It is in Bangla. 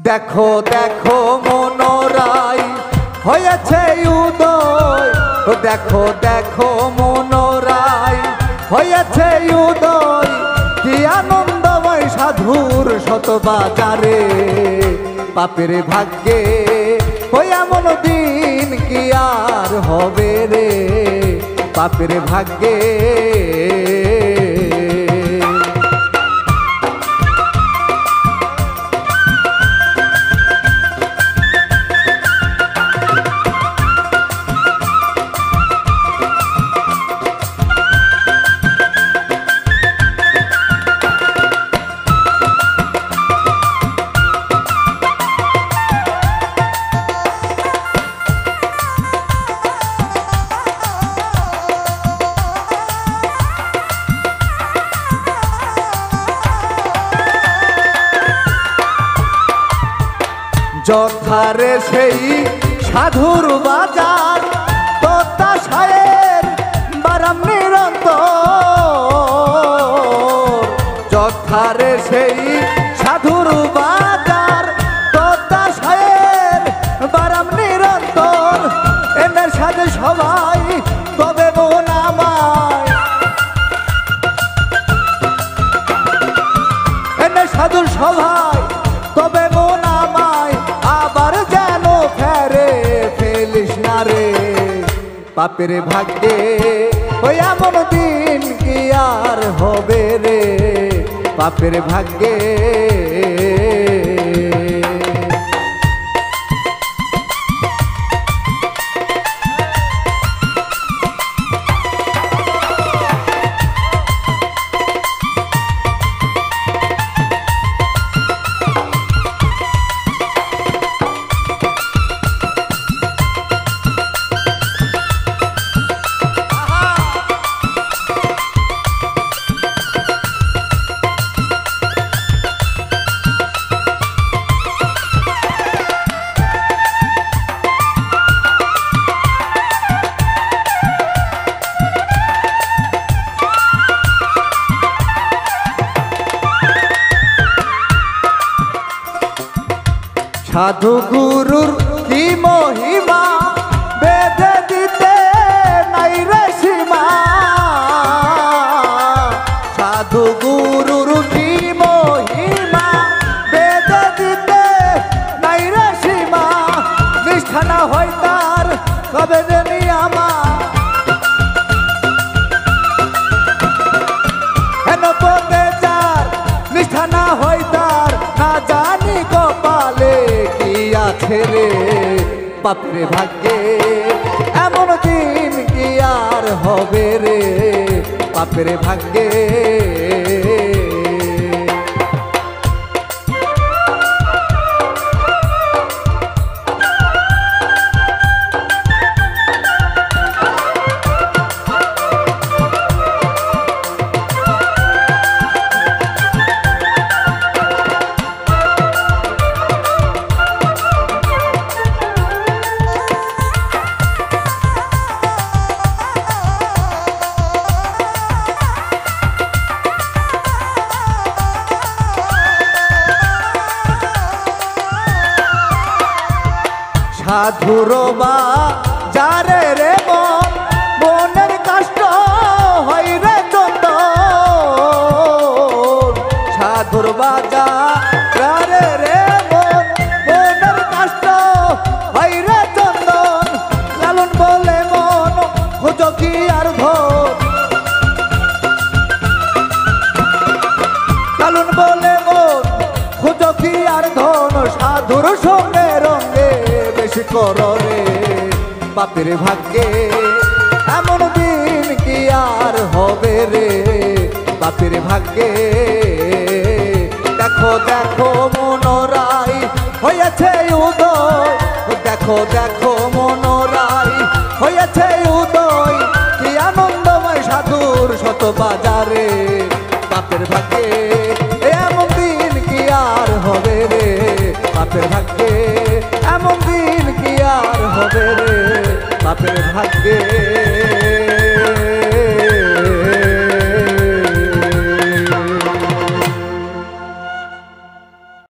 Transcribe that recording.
দেখো দেখো মনোরাই হয়েছে উদয়, দেখো দেখো মনোরাই হয়েছে উদয়। কি আনন্দময় সাধুর শত বাজারে, পাপের ভাগ্যে ওই এমন দিন কি আর হবে রে, পাপের ভাগ্যে। যথারে সেই সাধুর বাজার, তোতা সায়ের বারাম নিরন্তর। যথারে সেই সাধুর বাজার, তোতা সায়ের বারাম নিরন্তর। এদের সাথে সবাই তবে মন আমায়, এদের সাধুর সবাই তবে মন আমায়। আবার যেন ফেরে ফেলিস না রে, পাপের ভাগ্যে ওই এমন দিন কি আর হবে রে, পাপের ভাগ্যে। সাধু গুরুর কি মহিমা, বেঁধে দিতে নাই রে সীমা। সাধু গুরুর কি মহিমা, বেঁধে দিতে নাই রে সীমা। নিষ্ঠা না হয় তার কবে জানি আমার, হেন পদে যার নিষ্ঠা না হয় তার, না জানি কপালে কি আছে রে, পাপের ভাগ্যে এমন দিন কি আর হবে রে, পাপের ভাগ্যে। সাধুর বাজারে রে মন, মনের কষ্ট হয় রে চন্দন। সাধুর বাজারে রে মন, মনের কষ্ট হয় রে চন্দন। লালন বলে মন খোঁজো কি আর ধন, লালন বলে মন খোঁজো কি আর ধন। সাধুর সঙ্গে রঙে বেশি করো রে, পাপের ভাগ্যে এমন দিন কি আর হবে রে, পাপের ভাগ্যে। দেখো দেখো মনোরাই হয়েছে উদয়, দেখো দেখো মনোরাই হয়েছে উদয়। কি আনন্দময় সাধুর শত বাজারে, পাপের ভাগ্যে এমন দিন কি আর হবে রে, পাপের ভাগ্যে এমন দিন কি আর হবে রে, পাপের ভাগ্যে।